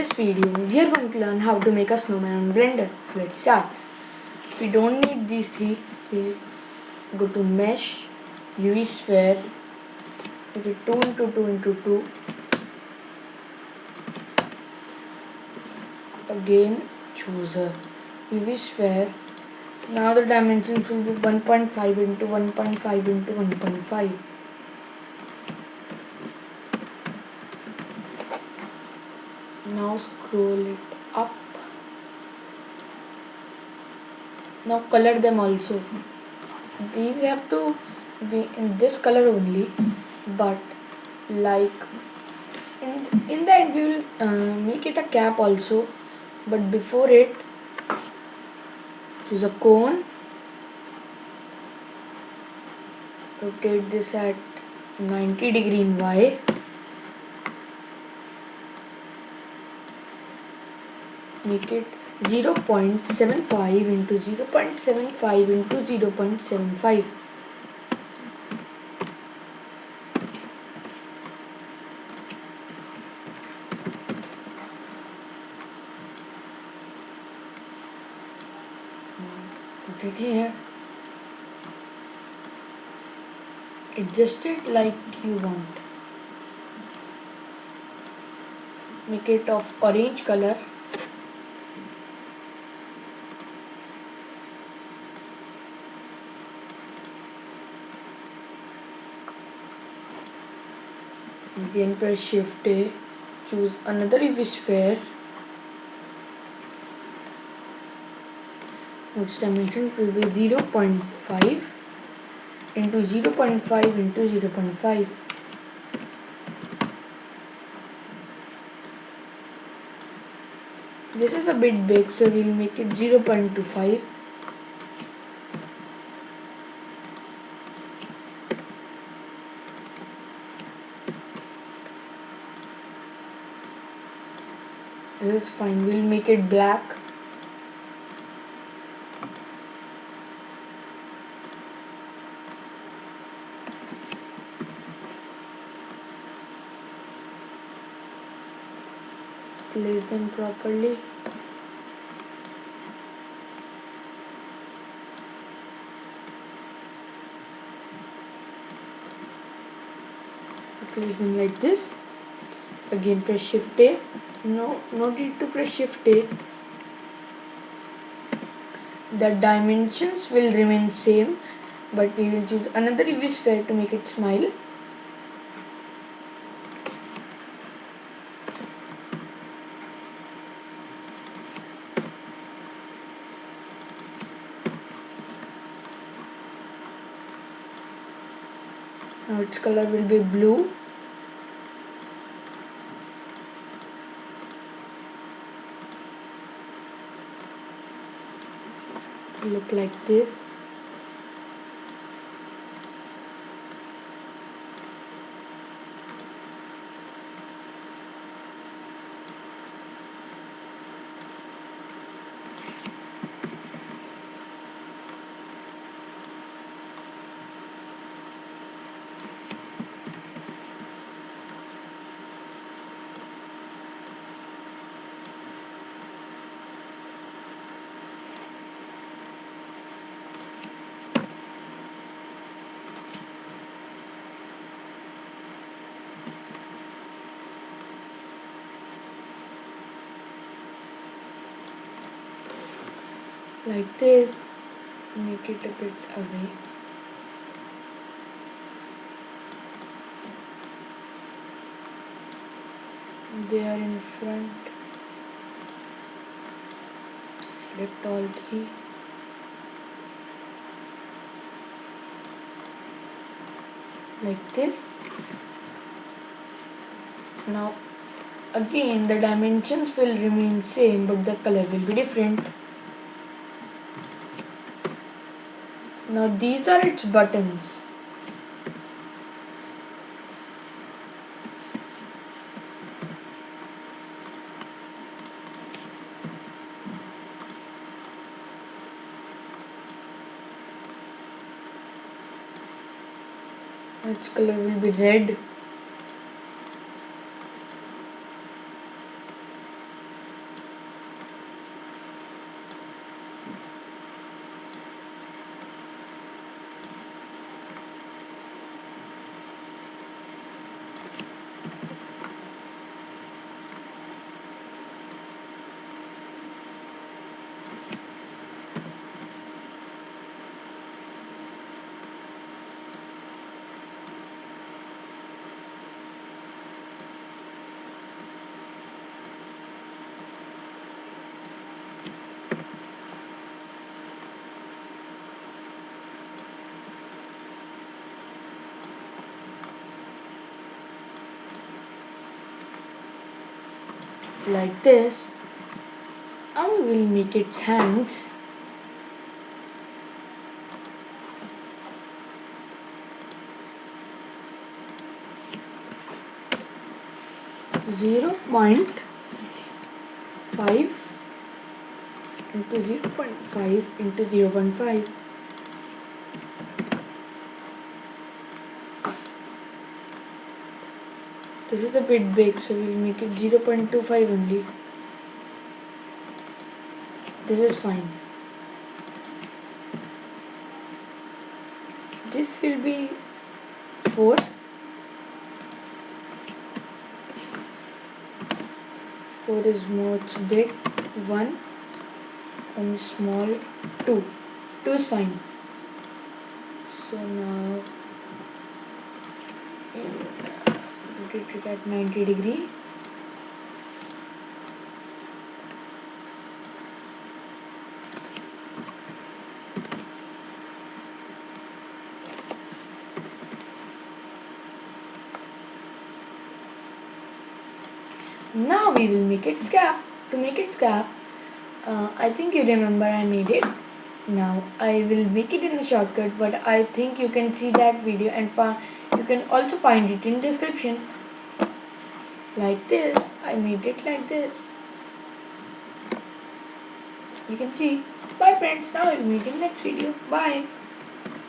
this video, we are going to learn how to make a snowman on Blender. So let's start. We don't need these three. We'll go to Mesh, UV Sphere, make it 2 into 2 into 2. Again, choose a UV Sphere. Now the dimensions will be 1.5 into 1.5 into 1.5. Now scroll it up. Now color them also. These have to be in this color only, but like in the end we will make it a cap also, but before it choose a cone, rotate this at 90° in Y, make it 0.75 into 0.75 into 0.75. Put it here. Adjust it like you want. Make it of orange color. Again press Shift A, choose another UV sphere. Its dimension will be 0.5 into 0.5 into 0.5. This is a bit big, so we'll make it 0.25. This is fine. We'll make it black. Place them properly. Place them like this. Again press Shift A. No need to press Shift A. The dimensions will remain same, but we will choose another UV sphere to make it smile. Now its color will be blue. Look like this. Like this, make it a bit away. They are in front. Select all three. Like this. Now again the dimensions will remain same, but the color will be different. Now these are its buttons. Its color will be red. like this. Now we will make its hands. Zero point 5 into 0.5 into 0.5. This is a bit big, so we'll make it 0.25 only. This is fine. This will be 4. 4 is much big. 1 and small. 2. 2 is fine. So now rotate it at 90 degree. Now we will make its cap. To make its cap, I think you remember I made it. Now I will make it in the shortcut, but I think you can see that video and you can also find it in description. Like this, I made it like this. You can see. Bye friends, now we'll meet in next video. Bye.